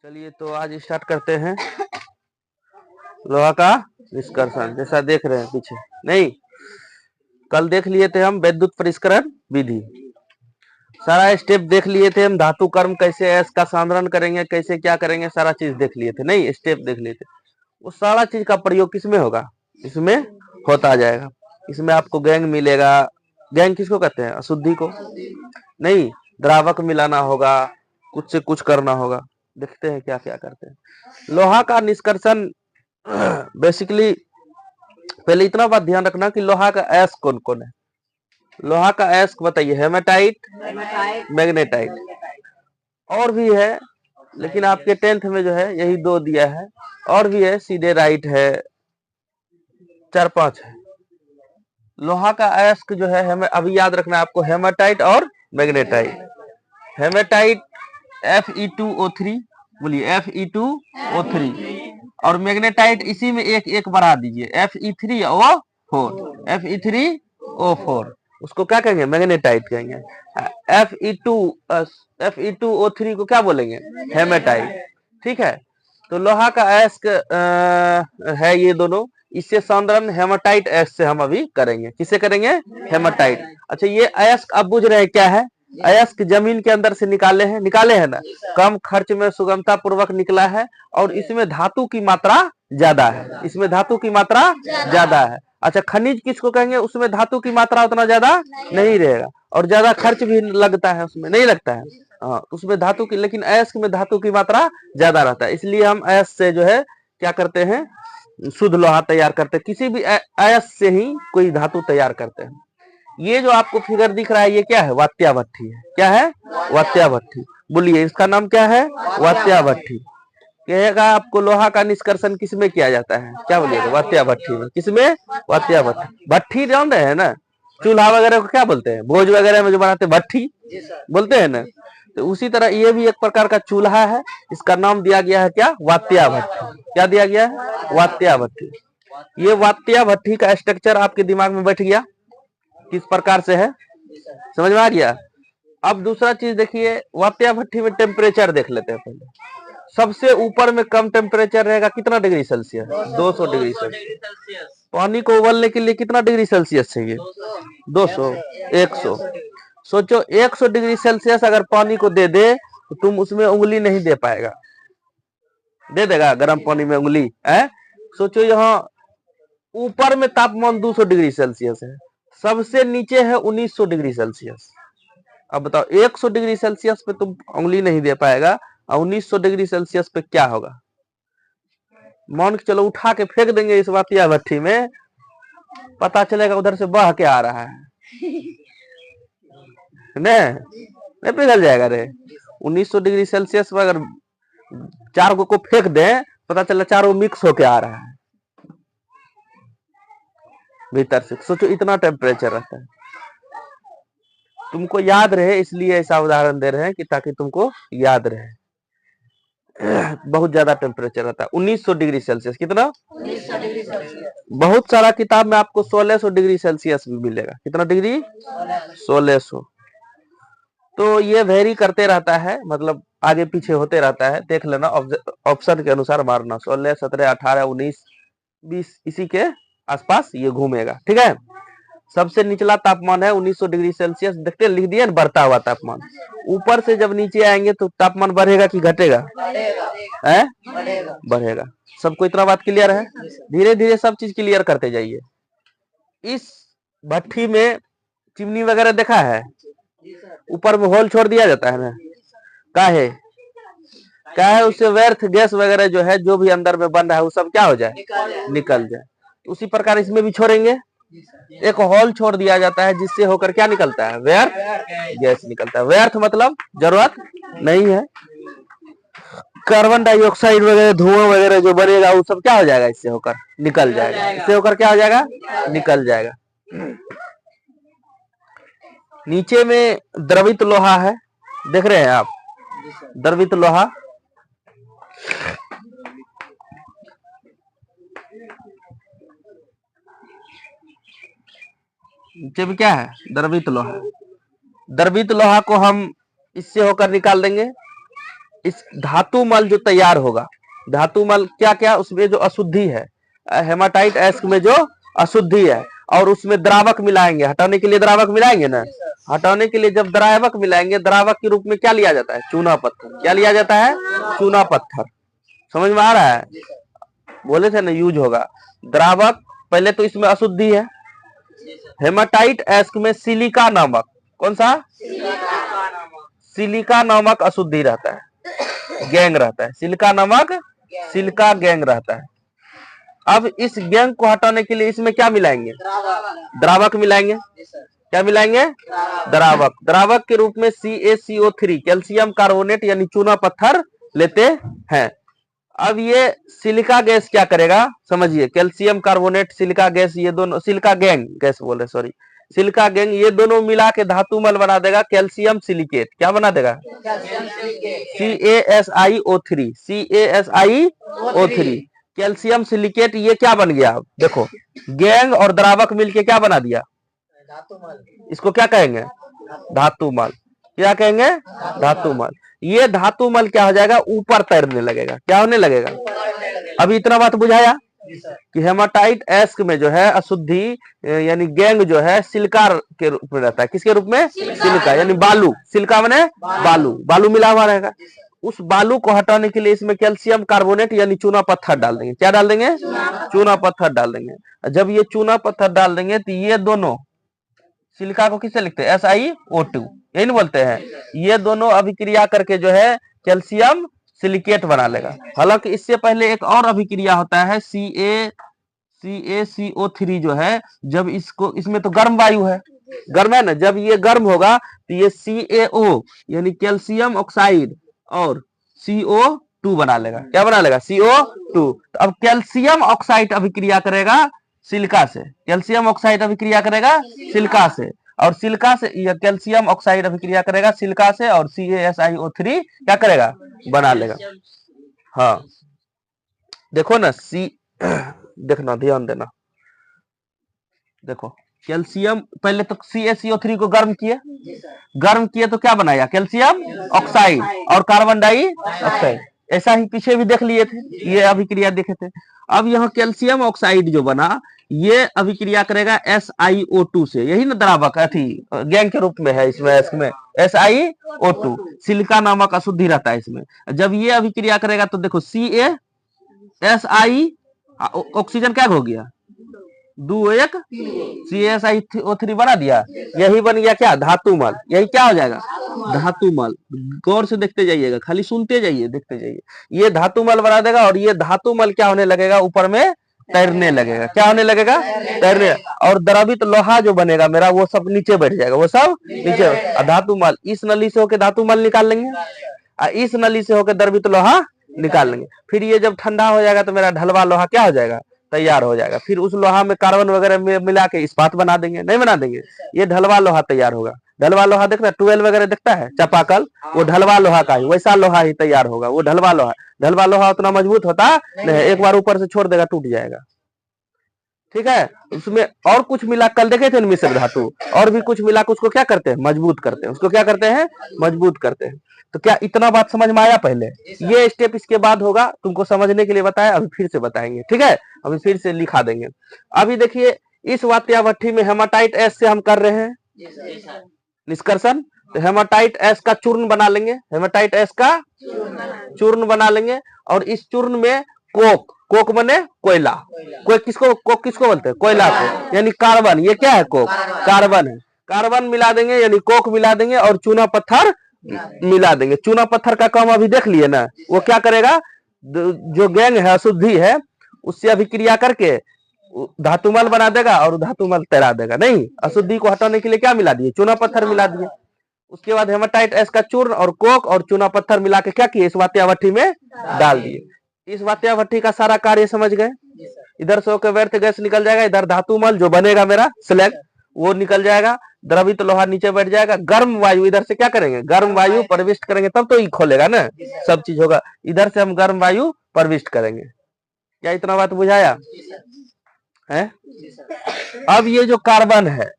चलिए तो आज स्टार्ट करते हैं लोहा का निष्कर्षण। जैसा देख रहे हैं पीछे, नहीं कल देख लिए थे हम विद्युत परिष्करण विधि, सारा स्टेप देख लिए थे हम। धातु कर्म कैसे एस का सांद्रण करेंगे, कैसे क्या करेंगे, सारा चीज देख लिए थे, नहीं स्टेप देख लिए थे। वो सारा चीज का प्रयोग किसमें होगा, इसमें होता जाएगा। इसमें आपको गैंग मिलेगा। गैंग किसको कहते हैं, अशुद्धि को। नहीं, द्रावक मिलाना होगा, कुछ से कुछ करना होगा। देखते हैं क्या क्या करते हैं। लोहा का निष्कर्षण बेसिकली पहले इतना बात ध्यान रखना कि लोहा का अयस्क कौन कौन है। लोहा का अयस्क बताइए, हेमाटाइट, मैग्नेटाइट, और भी है लेकिन आपके 10th में जो है यही 2 दिया है। और भी है, सीधे राइट है, 4-5 है। लोहा का अयस्क जो है हमें अभी याद रखना है आपको, हेमाटाइट और मैग्नेटाइट। हेमाटाइट Fe2O3, बोलिए Fe2O3, और मैग्नेटाइट इसी में एक एक बढ़ा दीजिए, Fe3O4, Fe3O4, उसको क्या कहेंगे, मैग्नेटाइट कहेंगे। Fe2O3 को क्या बोलेंगे, हेमाटाइट। ठीक है, तो लोहा का अयस्क है ये दोनों। इससे सांद्रण हेमाटाइट अयस्क से हम अभी करेंगे। किसे करेंगे, हेमाटाइट। अच्छा, ये अयस्क अब बुझ रहे हैं क्या है। अयस्क जमीन के अंदर से निकाले हैं ना, कम खर्च में सुगमता पूर्वक निकला है, और इसमें धातु की मात्रा ज्यादा है, इसमें धातु की मात्रा ज्यादा है। अच्छा, खनिज किसको कहेंगे, उसमें धातु की मात्रा उतना ज्यादा नहीं रहेगा, और ज्यादा खर्च भी लगता है, उसमें नहीं लगता है। हाँ, उसमें धातु की, लेकिन अयस्क में धातु की मात्रा ज्यादा रहता है, इसलिए हम अयस्क से जो है क्या करते हैं, शुद्ध लोहा तैयार करते हैं। किसी भी अयस्क से ही कोई धातु तैयार करते हैं। ये जो आपको फिगर दिख रहा है, ये क्या है, वात्या भट्ठी है। क्या है, वात्या भट्ठी। बोलिए इसका नाम क्या है, वात्या भट्ठी। कहेगा आपको लोहा का निष्कर्षण किसमें किया जाता है, क्या बोलिएगा, वात्या भट्ठी में। किसमें, वात्या भट्ठी। भट्ठी जान रहे हैं ना, चूल्हा वगैरह को क्या बोलते हैं, भोज वगैरह में जो बनाते हैं भट्ठी बोलते हैं ना। तो उसी तरह ये भी एक प्रकार का चूल्हा है, इसका नाम दिया गया है क्या, वात्या भट्ठी। क्या दिया गया है, वात्या भट्ठी। ये वात्या भट्ठी का स्ट्रक्चर आपके दिमाग में बैठ गया, किस प्रकार से है, समझ में आ गया। अब दूसरा चीज देखिए, वात्या भट्ठी में टेम्परेचर देख लेते हैं पहले। सबसे ऊपर में कम टेम्परेचर रहेगा, कितना डिग्री सेल्सियस, 200 डिग्री सेल्सियस। पानी को उबलने के लिए कितना डिग्री सेल्सियस चाहिए, 200, 100। सोचो 100 डिग्री सेल्सियस अगर पानी को दे दे तो तुम उसमें उंगली नहीं दे पाएगा, दे देगा गर्म पानी में उंगली है। सोचो यहाँ ऊपर में तापमान 200 डिग्री सेल्सियस है, सबसे नीचे है 1900 डिग्री सेल्सियस। अब बताओ 100 डिग्री सेल्सियस पे तुम उंगली नहीं दे पाएगा, और 1900 डिग्री सेल्सियस पे क्या होगा। मान के चलो उठा के फेंक देंगे इस वातिया भट्ठी में, पता चलेगा उधर से बह के आ रहा है, नहीं पिघल जाएगा रे। 1900 डिग्री सेल्सियस पर अगर 4 को फेंक दे, पता चला चारों मिक्स होके आ रहा है भीतर से। सोचो इतना टेम्परेचर रहता है। तुमको याद रहे इसलिए ऐसा उदाहरण दे रहे हैं कि ताकि तुमको याद रहे। बहुत ज्यादा टेम्परेचर रहता है, 1900 डिग्री सेल्सियस। कितना, 1900 डिग्री सेल्सियस। बहुत सारा किताब में आपको 1600 डिग्री सेल्सियस भी मिलेगा। कितना डिग्री, 1600। तो ये वेरी करते रहता है, मतलब आगे पीछे होते रहता है, देख लेना ऑप्शन के अनुसार मारना, 16, 17, 18, 19, 20 इसी के आसपास ये घूमेगा। ठीक है, सबसे निचला तापमान है 1900 डिग्री सेल्सियस। देखते लिख दिए ना, बढ़ता हुआ तापमान। ऊपर से जब नीचे आएंगे तो तापमान बढ़ेगा कि घटेगा, है बढ़ेगा। सबको इतना बात क्लियर है। धीरे धीरे सब चीज क्लियर करते जाइए। इस भट्ठी में चिमनी वगैरह देखा है, ऊपर में होल छोड़ दिया जाता है ना, क्या है उससे व्यर्थ गैस वगैरह जो है, जो भी अंदर में बन रहा है वो सब क्या हो जाए, निकल जाए। उसी प्रकार इसमें भी छोड़ेंगे, एक होल छोड़ दिया जाता है, जिससे होकर क्या निकलता है, व्यर्थ गैस निकलता है। व्यर्थ मतलब जरूरत नहीं है। कार्बन डाइऑक्साइड वगैरह, धुआं वगैरह जो बनेगा वो सब क्या हो जाएगा, इससे होकर निकल जाएगा। इससे होकर क्या हो जाएगा, निकल जाएगा। नीचे में द्रवित लोहा है, देख रहे हैं आप, द्रवित लोहा। नीचे में क्या है, द्रवित लोहा। द्रवित लोहा को हम इससे होकर निकाल देंगे, इस धातु मल जो तैयार होगा, धातु मल क्या क्या, उसमें जो अशुद्धि है, हेमाटाइट एस्क में जो अशुद्धि है, और उसमें द्रावक मिलाएंगे, हटाने के लिए द्रावक मिलाएंगे ना, हटाने के लिए जब द्रावक मिलाएंगे, द्रावक के रूप में क्या लिया जाता है, चूना पत्थर। क्या लिया जाता है, चूना पत्थर। समझ में आ रहा है, बोले थे ना यूज होगा द्रावक। पहले तो इसमें अशुद्धि है, हेमाटाइट एस्क में सिलिका नामक, कौन सा, सिलिका नामक अशुद्धि रहता है, गैंग रहता है, सिलिका नामक, सिलिका गैंग रहता है। अब इस गैंग को हटाने के लिए इसमें क्या मिलाएंगे, द्रावक मिलाएंगे। क्या मिलाएंगे, द्रावक। द्रावक के रूप में CaCO3 कैल्शियम कार्बोनेट यानी चूना पत्थर लेते हैं। अब ये सिलिका गैस क्या करेगा, समझिए, कैल्शियम कार्बोनेट, सिलिका गैस, ये दोनों, सिलिका गैंग गैस बोले, सॉरी, सिलिका गैंग, ये दोनों मिला के धातु मल बना देगा कैल्शियम सिलिकेट। क्या बना देगा, CaSiO3, CaSiO3 कैल्शियम सिलिकेट। ये क्या बन गया, देखो, गैंग और द्रावक मिलके क्या बना दिया, इसको क्या कहेंगे, धातु मल। क्या कहेंगे, धातु मल। ये धातु मल क्या हो जाएगा, ऊपर तैरने लगेगा। क्या होने लगेगा, अभी इतना बात बुझाया कि हेमाटाइट एस्क में जो है अशुद्धि यानी गैंग जो है सिलिका के रूप में रहता है। किसके रूप में, सिलिका यानी बालू, सिलिका माने बालू, बालू मिला हुआ रहेगा। उस बालू को हटाने के लिए इसमें कैल्शियम कार्बोनेट यानी चूना पत्थर डाल देंगे। क्या डाल देंगे, चूना पत्थर डाल देंगे। जब ये चूना पत्थर डाल देंगे तो ये दोनों, सिलिका को किससे लिखते हैं, SiO2, यही नहीं बोलते हैं। ये दोनों अभिक्रिया करके जो है कैल्शियम सिलिकेट बना लेगा। हालांकि इससे पहले एक और अभिक्रिया होता है, CaCO3 जो है, जब इसको, इसमें तो गर्म वायु है, गर्म है ना, जब ये गर्म होगा तो ये CaO यानी कैल्शियम ऑक्साइड और CO2 बना लेगा। क्या बना लेगा, CO2। तो अब कैल्शियम ऑक्साइड अभिक्रिया करेगा सिलिका से, कैल्शियम ऑक्साइड अभिक्रिया करेगा सिलिका से, और सिलिका से या कैल्शियम ऑक्साइड अभिक्रिया करेगा सिलिका से, और CaSiO3 क्या करेगा, बना लेगा। हाँ देखो ना, देखना, ध्यान देना, देखो, कैल्शियम, पहले तो CaCO3 को गर्म किए, गर्म किए तो क्या बनाया, कैल्शियम ऑक्साइड और कार्बन डाइऑक्साइड। ऐसा ही पीछे भी देख लिए थे, ये अभिक्रिया देखे थे। अब यहाँ कैल्शियम ऑक्साइड जो बना, ये अभिक्रिया करेगा SiO2 से, यही ना द्रावक अथी गैंग के रूप में है इसमें, इसमें SiO2 सिलिका नामक अशुद्धि रहता है इसमें। जब ये अभिक्रिया करेगा तो देखो CaSi ऑक्सीजन क्या हो गया, 2 1 CaSiO3 बना दिया, यही बन गया क्या, धातु मल। यही क्या हो जाएगा, धातु मल। गौर से देखते जाइएगा, खाली सुनते जाइए, देखते जाइए। ये धातु मल बना देगा, और ये धातु मल क्या होने लगेगा, ऊपर में तैरने लगेगा। क्या होने लगेगा, तैरने। और द्रवित लोहा जो बनेगा मेरा, वो सब नीचे बैठ जाएगा, वो सब नीचे। धातु मल इस नली से होकर धातु मल निकाल लेंगे, इस नली से होकर द्रवित लोहा निकाल लेंगे। फिर ये जब ठंडा हो जाएगा तो मेरा ढलवा लोहा क्या हो जाएगा, तैयार हो जाएगा। फिर उस लोहा में कार्बन वगैरह में मिला के इस्पात बना देंगे, नहीं बना देंगे, ये ढलवा लोहा तैयार होगा। ढलवा लोहा देखना, ट्वेल्व वगैरह देखता है चापाकल, वो ढलवा लोहा का ही, वैसा लोहा ही तैयार होगा, वो ढलवा लोहा। ढलवा लोहा उतना मजबूत होता नहीं, एक बार ऊपर से छोड़ देगा टूट जाएगा। ठीक है, उसमें और कुछ मिला, कल देखे थे मिश्र धातु, और भी कुछ मिला के उसको क्या करते हैं, मजबूत करते हैं। उसको क्या करते हैं, मजबूत करते हैं। तो क्या इतना बात समझ में आया, पहले ये स्टेप इसके बाद होगा, तुमको समझने के लिए बताया, अभी फिर से बताएंगे। ठीक है, अभी फिर से लिखा देंगे। अभी देखिए, इस वात्याभट्ठी में हेमाटाइट एस से हम कर रहे हैं निष्कर्षण। तो हेमाटाइट एस का चूर्ण बना लेंगे, हेमाटाइट एस का चूर्ण बना लेंगे। और इस चूर्ण में कोक, कोक बने कोयला, कोई किसको, कोक किसको बोलते हैं, कोयला को, यानी कार्बन। ये क्या है, कोक, कार्बन है। कार्बन मिला देंगे यानी कोक मिला देंगे, और चूना पत्थर मिला देंगे। चूना पत्थर का काम अभी देख लिए ना, वो क्या करेगा, जो गैंग है, अशुद्धि है, उससे अभिक्रिया करके धातुमल बना देगा, और धातुमल तैरा देगा। नहीं, अशुद्धि को हटाने के लिए क्या मिला दिए, चूना पत्थर मिला दिए। उसके बाद हेमाटाइट एस का चूर्ण और कोक और चूना पत्थर मिला के क्या किए, इस वात्याभट्ठी में डाल दिए। इस वात्याभट्ठी का सारा कार्य समझ गए। इधर से होकर व्यर्थ गैस निकल जाएगा, इधर धातुमल जो बनेगा मेरा स्लैग वो निकल जाएगा, द्रवित लोहा नीचे बैठ जाएगा। गर्म वायु इधर से क्या करेंगे, गर्म वायु प्रविष्ट करेंगे, तब तो ये खोलेगा ना, सब चीज होगा। इधर से हम गर्म वायु प्रविष्ट करेंगे। क्या इतना बात बुझाया है? अब ये जो कार्बन है,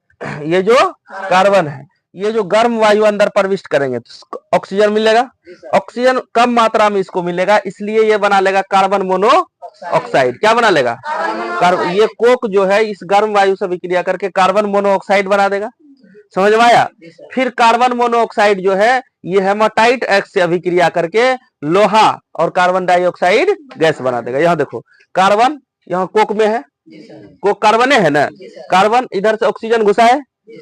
ये जो कार्बन है, ये जो गर्म वायु अंदर प्रविष्ट करेंगे तो ऑक्सीजन मिलेगा, ऑक्सीजन कम मात्रा में इसको मिलेगा, इसलिए ये बना लेगा कार्बन मोनोऑक्साइड। क्या बना लेगा? ये कोक जो है इस गर्म वायु से विक्रिया करके कार्बन मोनोऑक्साइड बना देगा। समझ में आया? फिर कार्बन मोनोऑक्साइड जो है ये हेमाटाइट एक्स से अभिक्रिया करके लोहा और कार्बन डाइऑक्साइड गैस बना देगा। यहाँ देखो कार्बन यहाँ कोक में है, कोक कार्बन है ना, कार्बन इधर से ऑक्सीजन घुसा है,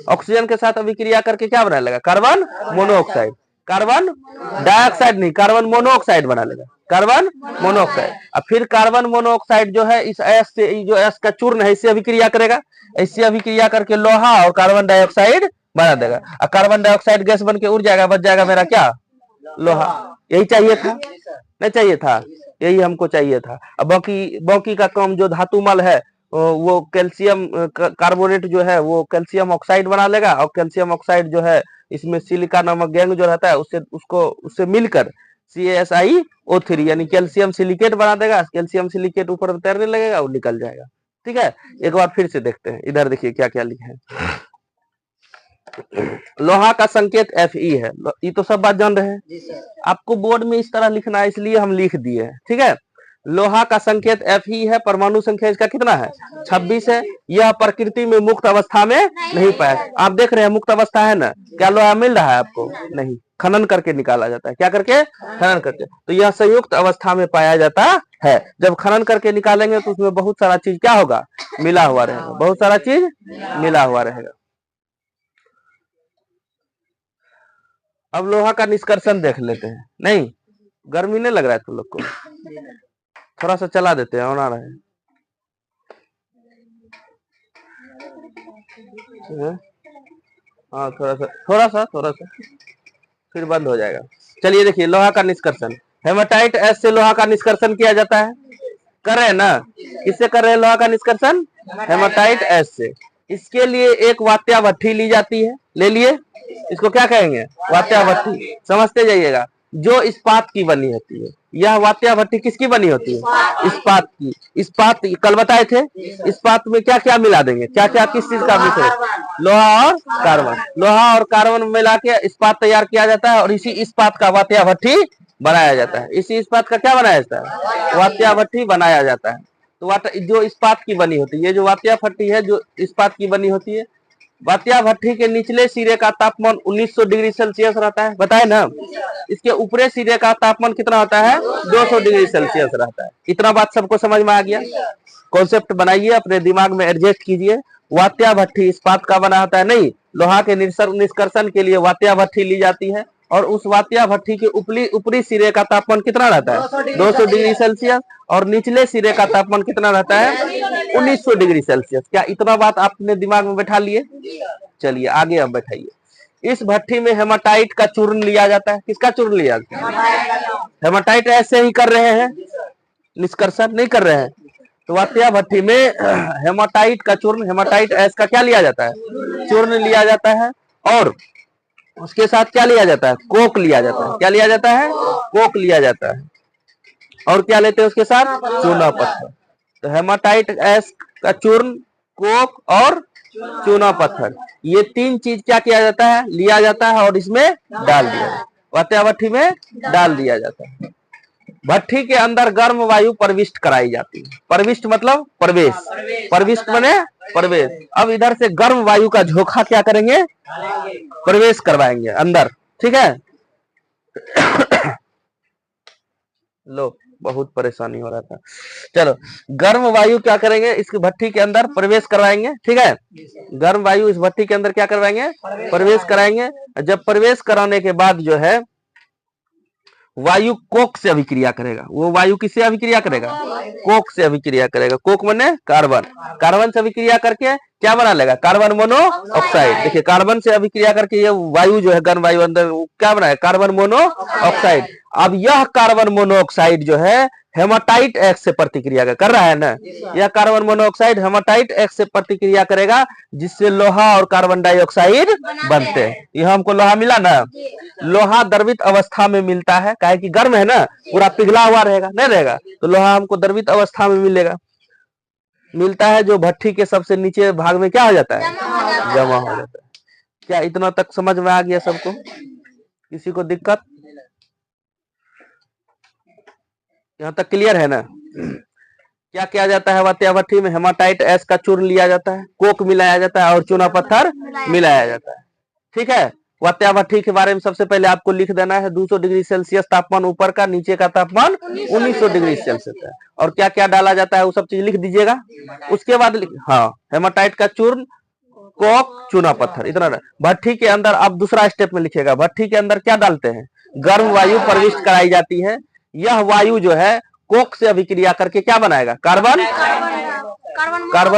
ऑक्सीजन के साथ अभिक्रिया करके क्या बना लेगा? Carbon monoxide. कार्बन डाइऑक्साइड नहीं, कार्बन मोनोऑक्साइड बना लेगा, कार्बन मोनोऑक्साइड। अब फिर कार्बन मोनोऑक्साइड जो है इस एस से, जो एस का चूर्ण है इससे अभिक्रिया करेगा, इससे अभिक्रिया करके लोहा और कार्बन डाइऑक्साइड बना देगा। और कार्बन डाइऑक्साइड गैस बन के उड़ जाएगा, बच जाएगा मेरा क्या? लोहा। यही चाहिए था? नहीं चाहिए था, यही हमको चाहिए था। अब बाकी का काम जो धातु मल है वो कैल्शियम कार्बोनेट जो है वो कैल्शियम ऑक्साइड बना लेगा, और कैल्शियम ऑक्साइड जो है इसमें सिलिका नामक गैंग जो रहता है उससे मिलकर CaSiO3 यानी कैल्शियम सिलिकेट बना देगा। कैल्शियम सिलिकेट ऊपर तैरने लगेगा, वो निकल जाएगा। ठीक है, एक बार फिर से देखते हैं, इधर देखिए क्या क्या लिखा है। लोहा का संकेत Fe है, ये तो सब बात जान रहे हैं। आपको बोर्ड में इस तरह लिखना है इसलिए हम लिख दिए हैं। ठीक है, लोहा का संकेत Fe है, परमाणु संख्या इसका कितना है? 26 है। यह प्रकृति में मुक्त अवस्था में नहीं पाया। आप देख रहे हैं मुक्त अवस्था है ना, क्या लोहा मिल रहा है आपको? नहीं, खनन करके निकाला जाता है। क्या करके? खनन करके। तो यह संयुक्त अवस्था में पाया जाता है। जब खनन करके निकालेंगे तो उसमें बहुत सारा चीज क्या होगा? मिला हुआ रहेगा, बहुत सारा चीज मिला हुआ रहेगा। अब लोहा का निष्कर्षण देख लेते हैं। नहीं, गर्मी नहीं लग रहा है तुम लोग को? थोड़ा सा चला देते हैं, होना रहे। हाँ थोड़ा सा फिर बंद हो जाएगा। चलिए देखिए लोहा का निष्कर्षण। हेमाटाइट एस से लोहा का निष्कर्षण किया जाता है, कर रहे हैं ना? किससे कर रहे हैं लोहा का निष्कर्षण? हेमाटाइट एस से। इसके लिए एक वात्या भट्ठी ली जाती है, ले लिए, इसको क्या कहेंगे? वात्या भट्ठी। समझते जाइएगा, जो इस्पात की बनी होती है। यह वात्या भट्ठी किसकी बनी होती है? इस्पात की। इस्पात कल बताए थे, इस्पात में क्या क्या मिला देंगे, क्या क्या किस चीज का मिश्रण? लोहा और कार्बन। लोहा और कार्बन मिला के इस्पात तैयार किया जाता है, और इसी इस्पात का वात्या भट्ठी बनाया जाता है। इसी इस्पात का क्या बनाया जाता है? वात्या भट्ठी बनाया जाता है। तो जो इस्पात की बनी होती है, ये जो वात्या भट्ठी है जो इस्पात की बनी होती है, वात्या भट्ठी के निचले सिरे का तापमान 1900 डिग्री सेल्सियस रहता है, बताए ना। इसके ऊपरी सिरे का तापमान कितना होता है? 200 डिग्री सेल्सियस रहता है। इतना बात सबको समझ में आ गया? कॉन्सेप्ट बनाइए, अपने दिमाग में एडजस्ट कीजिए। वात्या भट्ठी इस्पात का बना होता है, नहीं, लोहा के निष्कर्षण के लिए वात्या भट्ठी ली जाती है, और उस वात्या भट्ठी के ऊपरी सिरे का तापमान कितना रहता है? 200 डिग्री सेल्सियस, और निचले सिरे का तापमान कितना रहता है? 1900 डिग्री सेल्सियस। क्या इतना बात आपने दिमाग में बैठा लिए? चलिए आगे अब बैठाइए। इस भट्ठी में हेमाटाइट का चूर्ण लिया जाता है। किसका चूर्ण लिया जाता है? हेमाटाइट ऐसे ही कर रहे हैं, निष्कर्षण नहीं कर रहे हैं। तो वात्या भट्ठी में हेमाटाइट का चूर्ण, हेमाटाइट एस का क्या लिया जाता है? चूर्ण लिया जाता है, और उसके साथ क्या लिया जाता है? कोक लिया जाता है। क्या लिया जाता है? कोक लिया जाता है। और क्या लेते हैं उसके साथ? चूना पत्थर। तो हेमाटाइट एस का चूर्ण, कोक और चूना पत्थर, ये तीन चीज क्या किया जाता है? लिया जाता है, और इसमें डाल दिया जाता है, वात्या भट्ठी में डाल दिया जाता है। भट्ठी के अंदर गर्म वायु प्रविष्ट कराई जाती है। प्रविष्ट मतलब प्रवेश, प्रविष्ट माने प्रवेश। अब इधर से गर्म वायु का झोंका क्या करेंगे? प्रवेश करवाएंगे अंदर। ठीक है, लो बहुत परेशानी हो रहा था। चलो, गर्म वायु क्या करेंगे? इसकी भट्ठी के अंदर प्रवेश करवाएंगे। ठीक है, गर्म वायु इस भट्ठी के अंदर क्या करवाएंगे? प्रवेश कराएंगे। जब प्रवेश कराने के बाद जो है वायु कोक से अभिक्रिया करेगा। वो वायु किससे अभिक्रिया करेगा? कोक से अभिक्रिया करेगा। कोक माने कार्बन। कार्बन से अभिक्रिया करके क्या बना लेगा? Carbon monoxide. देखिए कार्बन से अभिक्रिया करके ये वायु जो है गर्म वायु अंदर क्या बनाया? Carbon monoxide. अब यह कार्बन मोनोऑक्साइड जो है हेमाटाइट एक्स से प्रतिक्रिया कर रहा है ना, यह कार्बन मोनोऑक्साइड हेमाटाइट एक्स से प्रतिक्रिया करेगा, जिससे लोहा और कार्बन डाइऑक्साइड बनते हैं। यह हमको लोहा मिला ना, लोहा द्रवित अवस्था में मिलता है, काहे कि गर्म है ना, पूरा पिघला हुआ रहेगा, नहीं रहेगा, तो लोहा हमको द्रवित अवस्था में मिलेगा, मिलता है, जो भट्ठी के सबसे नीचे भाग में क्या हो जाता है? जमा हो जाता है। क्या इतना तक समझ में आ गया सबको? किसी को दिक्कत? यहाँ तक क्लियर है ना? क्या किया जाता है वात्या भट्ठी में? हेमाटाइट एस का चूर्ण लिया जाता है, कोक मिलाया जाता है और चूना पत्थर मिलाया जाता है। ठीक है। वात्या भट्ठी के बारे में सबसे पहले आपको लिख देना है 200 डिग्री सेल्सियस तापमान ऊपर का, नीचे का तापमान 1900 डिग्री सेल्सियस है। और क्या क्या डाला जाता है वो सब चीज लिख दीजिएगा। उसके बाद हाँ, हेमाटाइट का चूर्ण, कोक, चूना पत्थर, इतना। भट्ठी के अंदर अब दूसरा स्टेप में लिखेगा, भट्ठी के अंदर क्या डालते हैं? गर्म वायु प्रविष्ट कराई जाती है। यह वायु जो है कोक से अभिक्रिया करके क्या बनाएगा? Carbon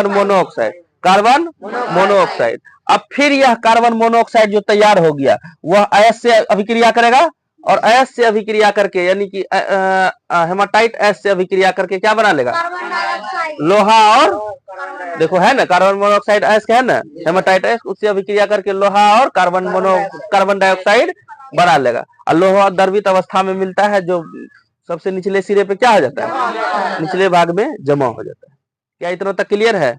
monoxide. Carbon monoxide. अब फिर यह कार्बन मोनोऑक्साइड जो तैयार हो गया वह अयस्क से अभिक्रिया करेगा और अयस्क से अभिक्रिया करके यानी कि हेमाटाइट एस से अभिक्रिया करके क्या बना लेगा? लोहा और, देखो है ना, कार्बन मोनोऑक्साइड अयस्क है ना, हेमाटाइट एस, उससे अभिक्रिया करके लोहा और कार्बन डाइऑक्साइड बना लेगा। और लोहा द्रवित अवस्था में मिलता है जो सबसे निचले सिरे पे क्या हो जाता है? निचले भाग में जमा हो जाता है। क्या इतना तक क्लियर है?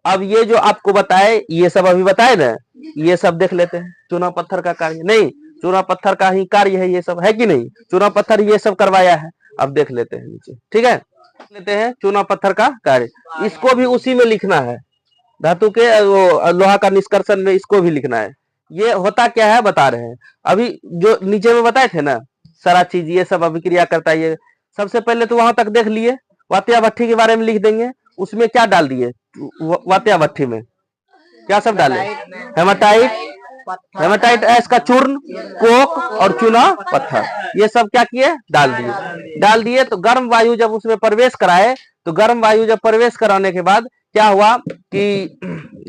अब ये जो आपको बताए ये सब अभी बताए ना, ये सब देख लेते हैं। चूना पत्थर का कार्य नहीं, चूना पत्थर का ही कार्य है ये सब, है कि नहीं? चूना पत्थर ये सब करवाया है। अब देख लेते हैं नीचे, ठीक है? लेते हैं चूना पत्थर का कार्य, इसको भी उसी में लिखना है, धातु के वो लोहा का निष्कर्षण में इसको भी लिखना है। ये होता क्या है बता रहे हैं। अभी जो नीचे में बताए थे ना सारा चीज, ये सब अभिक्रिया करता है। ये सबसे पहले तो वहां तक देख लिए, वात्या भट्ठी के बारे में लिख देंगे। उसमें क्या डाल दिए वात्या भट्ठी में? क्या सब डाले? हेमाटाइट एस का चूर्ण, कोक और चूना पत्थर, ये सब क्या किए? डाल दिए। तो गर्म वायु जब उसमें प्रवेश कराए, तो गर्म वायु जब प्रवेश कराने के बाद क्या हुआ कि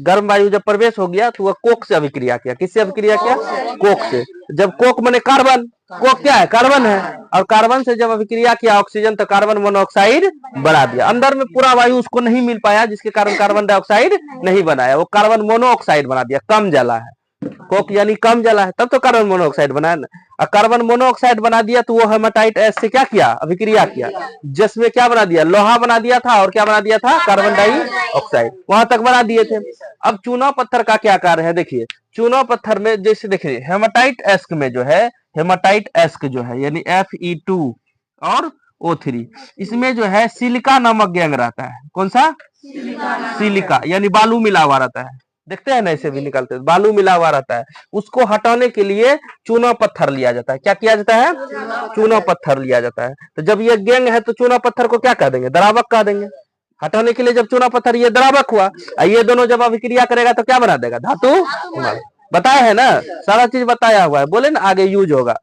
गर्म वायु जब प्रवेश हो गया तो वह कोक से अभिक्रिया किया। किससे अभिक्रिया किया? कोक से। जब कोक माने कार्बन, कोक क्या है? कार्बन है। और कार्बन से जब अभिक्रिया किया ऑक्सीजन, तो कार्बन मोनोऑक्साइड बना दिया। अंदर में पूरा वायु उसको नहीं मिल पाया, जिसके कारण कार्बन डाइऑक्साइड नहीं बनाया, वो कार्बन मोनोऑक्साइड बना दिया। कम जला है, कोक यानी कम जला है, तब तो कार्बन मोनोऑक्साइड बना है ना। और कार्बन मोनोऑक्साइड बना दिया तो वो हेमाटाइट एस से क्या किया? अभिक्रिया किया, जिसमें क्या बना दिया? लोहा बना दिया था। और क्या बना दिया था? Carbon dioxide. वहां तक बना दिए थे। अब चूना पत्थर का क्या कार्य है? देखिए, चूना पत्थर में जैसे देखिए हेमाटाइट एस्क में जो है, हेमाटाइट एस्क जो है यानी Fe2 और O3, इसमें जो है सिलिका नामक गैंग रहता है। कौन सा? सिलिका यानी बालू मिला हुआ रहता है। देखते हैं ना, ऐसे भी निकलते हैं, बालू मिला हुआ रहता है। उसको हटाने के लिए चूना पत्थर लिया जाता है। क्या किया जाता है? चूना पत्थर लिया जाता है। तो जब ये गैंग है तो चूना पत्थर को क्या कह देंगे? द्रावक कह देंगे। हटाने के लिए जब चूना पत्थर ये द्रावक हुआ, ये दोनों जब अभिक्रिया करेगा तो क्या बना देगा? धातु। बताया है ना, सारा चीज बताया हुआ है, बोले ना आगे यूज होगा।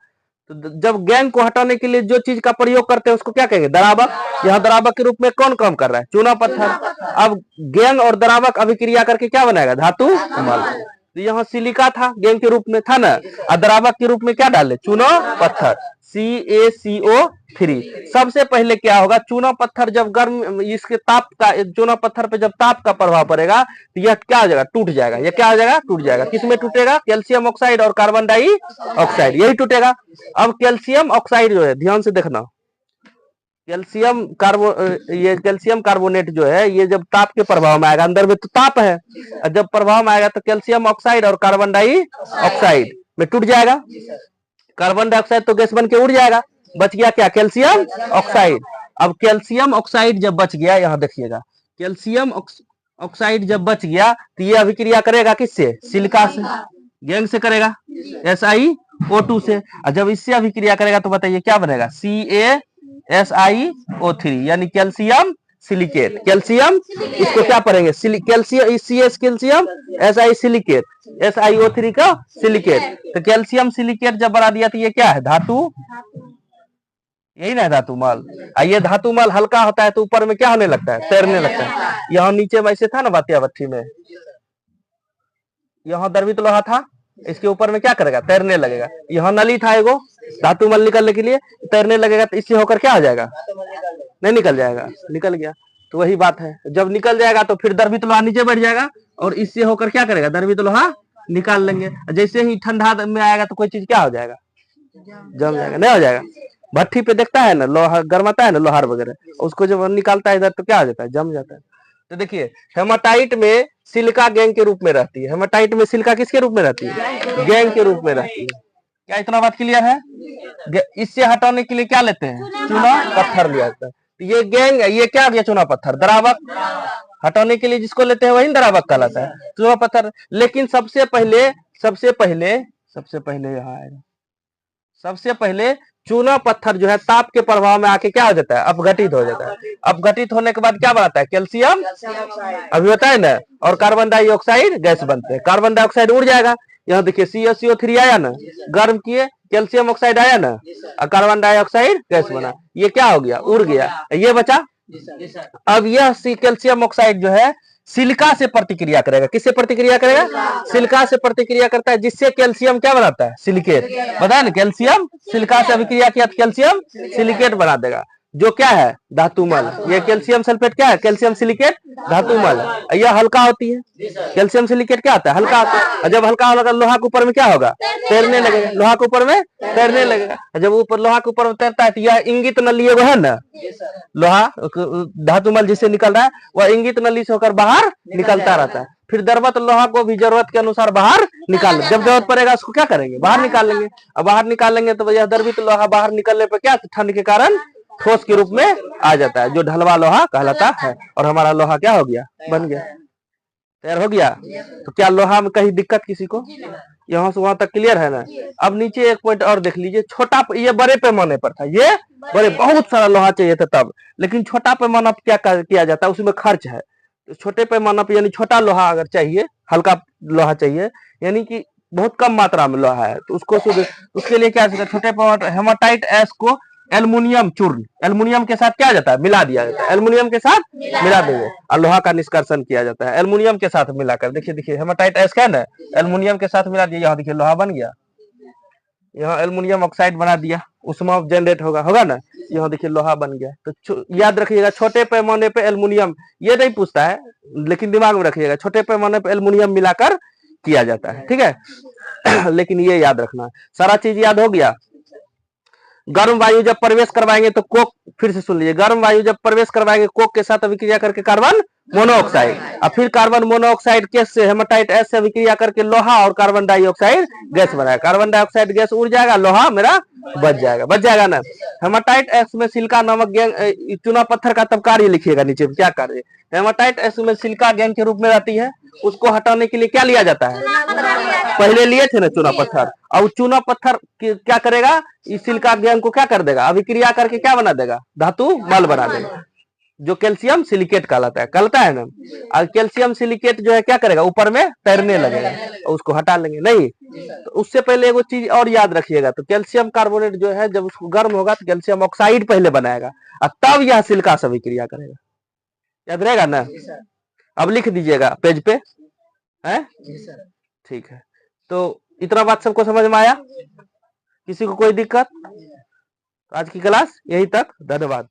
तो जब गैंग को हटाने के लिए जो चीज का प्रयोग करते हैं उसको क्या कहेंगे? द्रावक। यहाँ द्रावक के रूप में कौन काम कर रहा है? चूना पत्थर। अब गैंग और द्रावक अभिक्रिया करके क्या बनाएगा? धातु। तो यहाँ सिलिका था, गैंग के रूप में था ना, और द्रावक के रूप में क्या डाले? चूना पत्थर, CaCO3। सबसे पहले क्या होगा? चूना पत्थर जब गर्म, इसके ताप का, चूना पत्थर पे जब ताप का प्रभाव पड़ेगा तो यह क्या हो जाएगा? टूट जाएगा। यह क्या हो जाएगा? टूट जाएगा। किसमें टूटेगा? कैल्शियम ऑक्साइड और कार्बन डाइऑक्साइड, यही टूटेगा। अब कैल्शियम ऑक्साइड जो है, ध्यान से देखना, ये कैल्शियम कार्बोनेट जो है, ये जब ताप के प्रभाव में आएगा, अंदर में तो ताप है, जब प्रभाव में आएगा तो कैल्शियम ऑक्साइड और कार्बन डाइऑक्साइड में टूट जाएगा। कार्बन डाइऑक्साइड तो गैस बन के उड़ जाएगा, बच गया क्या? Calcium oxide. अब कैल्शियम ऑक्साइड जब बच गया, यहां देखिएगा, कैल्शियम ऑक्साइड जब बच गया तो ये अभिक्रिया करेगा किससे? सिलिका से, गैंग से करेगा, SiO2 से। और जब इससे अभिक्रिया करेगा तो बताइए क्या बनेगा? CaSiO3 यानी कैल्शियम सिलिकेट। कैल्शियम, इसको क्या पढ़ेंगे? Calcium, CS calcium, Si silicate, SiO3 का सिलिकेट। तो कैल्शियम सिलिकेट जब बना दिया तो ये क्या है? धातु। यही ना धातु माल। ये धातु माल हल्का होता है तो ऊपर में क्या होने लगता है? तैरने लगता है। यहाँ नीचे में ऐसे था ना वात्या भट्ठी में, यहाँ द्रवित लोहा था, इसके ऊपर में क्या करेगा? तैरने लगेगा। यहाँ नली था एगो, धातु मल निकलने के लिए तैरने लगेगा, तो इससे होकर क्या हो जाएगा? नहीं निकल जाएगा, निकल गया। तो वही बात है, जब निकल जाएगा तो फिर द्रवित लोहा नीचे बैठ जाएगा और इससे होकर क्या करेगा? द्रवित लोहा निकाल लेंगे। जैसे ही ठंडा में आएगा तो कोई चीज क्या हो जाएगा? जम जाएगा, नहीं हो जाएगा। भट्ठी पे देखता है ना, लोहा गरमाता है ना, लोहार वगैरह, उसको जब निकालता है इधर तो क्या हो जाता है? जम जाता है। तो देखिए हेमाटाइट में सिलिका गैंग के रूप में रहती है। हेमाटाइट में सिलिका किसके रूप में रहती है? गैंग के रूप में रहती है। क्या इतना बात क्लियर है? इससे हटाने के लिए क्या लेते हैं? चूना पत्थर लिया जाता है। तो ये गैंग है, ये क्या हो गया? चूना पत्थर। द्रावक हटाने के लिए जिसको लेते हैं वही द्रावक कहलाता है, चूना पत्थर। लेकिन सबसे पहले यहाँ आएगा, सबसे पहले चूना पत्थर जो है ताप के प्रभाव में आके क्या हो जाता है? अपघटित हो जाता है। अपघटित होने के बाद क्या बनाता है? कैल्शियम, अभी बताए ना, और कार्बन डाइऑक्साइड गैस बनते हैं। कार्बन डाइऑक्साइड उड़ जाएगा, यहाँ देखिए CaCO3 आया ना, गर्म किए, कैल्शियम ऑक्साइड आया ना, और कार्बन डाइऑक्साइड गैस बना। ये क्या हो गया? उड़ गया, ये बचा। अब यह कैल्शियम ऑक्साइड जो है सिलिका से प्रतिक्रिया करेगा। किससे प्रतिक्रिया करेगा? सिलिका से प्रतिक्रिया करता है, जिससे कैल्शियम क्या बनाता है? सिलिकेट। बताया ना, कैल्शियम सिलिका से अभिक्रिया किया तो कैल्शियम सिलिकेट बना देगा, जो क्या है? धातुमल। ये कैल्शियम सल्फेट क्या है? कैल्शियम सिलिकेट धातुमल। यह हल्का होती है, कैल्शियम सिलिकेट क्या आता है? हल्का होता है। और जब हल्का होगा लोहा के ऊपर में क्या होगा? तैरने लगेगा। लोहा के ऊपर में तैरने लगेगा। जब ऊपर लोहा के ऊपर में तैरता है तो यह इंगित नली वो है ना, लोहा धातुमल जिससे निकल रहा है वह इंगित नली से होकर बाहर निकलता रहता है। फिर दरबत लोहा को भी जरूरत के अनुसार बाहर निकाल, जब जरूरत पड़ेगा उसको क्या करेंगे? बाहर निकाल लेंगे। अब बाहर निकालेंगे तो यह दरबित लोहा बाहर निकलने पर क्या? ठंड के कारण ठोस के रूप में आ जाता है, जो ढलवा लोहा कहलाता है। और हमारा लोहा क्या हो गया? बन गया, तैयार हो गया। तो क्या लोहा में कहीं दिक्कत किसी को? यहाँ से वहां तक क्लियर है ना? अब नीचे एक पॉइंट और देख लीजिए। छोटा, ये बड़े पैमाने पर था, ये बड़े बहुत सारा लोहा चाहिए था तब, लेकिन छोटा पैमाना क्या किया जाता है? उसमें खर्च है। तो छोटे पैमाना पर यानी छोटा लोहा अगर चाहिए, हल्का लोहा चाहिए, यानी कि बहुत कम मात्रा में लोहा है, तो उसको उसके लिए क्या? छोटे पैमाने हेमाटाइट एस को एल्युमिनियम चूर्ण, एल्युमिनियम के साथ क्या जाता है? मिला दिया जाता है। एल्युमिनियम के साथ मिला देंगे और लोहा का निष्कर्षण किया जाता है एल्युमिनियम के साथ मिलाकर। देखिए हेमाटाइट एस क्या है, एल्युमिनियम के साथ मिला दिया, यहाँ देखिए लोहा बन गया। यहाँ एल्युमिनियम ऑक्साइड बना दिया, उष्मा जनरेट होगा ना, यहाँ देखिए लोहा बन गया। तो याद रखिएगा, छोटे पैमाने पे एल्युमिनियम, ये नहीं पूछता है लेकिन दिमाग में रखिएगा, छोटे पैमाने पे एल्युमिनियम मिलाकर किया जाता है, ठीक है। लेकिन ये याद रखना, सारा चीज याद हो गया। गर्म वायु जब प्रवेश करवाएंगे तो कोक, फिर से सुन लीजिए, गर्म वायु जब प्रवेश करवाएंगे कोक के साथ अभिक्रिया करके कार्बन मोनोऑक्साइड, और फिर कार्बन मोनोऑक्साइड गैस से हेमाटाइट एस से अभिक्रिया करके लोहा और कार्बन डाइऑक्साइड गैस बनाएगा। कार्बन डाइऑक्साइड गैस उड़ जाएगा, लोहा मेरा बच जाएगा ना। हेमाटाइट एस में सिलिका नामक गैंग, चूना पत्थर का तब कार्य लिखिएगा नीचे क्या कार्य। हेमाटाइट एस में सिलिका गैंग के रूप में रहती है, उसको हटाने के लिए क्या लिया जाता है? पहले लिए थे ना चूना पत्थर, और चूना पत्थर क्या करेगा? इस सिलिका गैंग को क्या कर देगा? अभिक्रिया करके क्या बना देगा? धातु मल बना देगा, जो कैल्शियम सिलिकेट कहलाता है ना। और कैल्शियम सिलिकेट जो है क्या करेगा? ऊपर में तैरने लगेगा, और उसको हटा लेंगे। नहीं, तो उससे पहले एगो चीज और याद रखिएगा, तो कैल्शियम कार्बोनेट जो है जब उसको गर्म होगा तो कैल्शियम ऑक्साइड पहले बनाएगा, और तब यह सिलिका से अभिक्रिया करेगा। याद रहेगा ना? अब लिख दीजिएगा पेज पे, है? ठीक है। तो इतना बात सबको समझ में आया? किसी को कोई दिक्कत? आज की क्लास यही तक, धन्यवाद।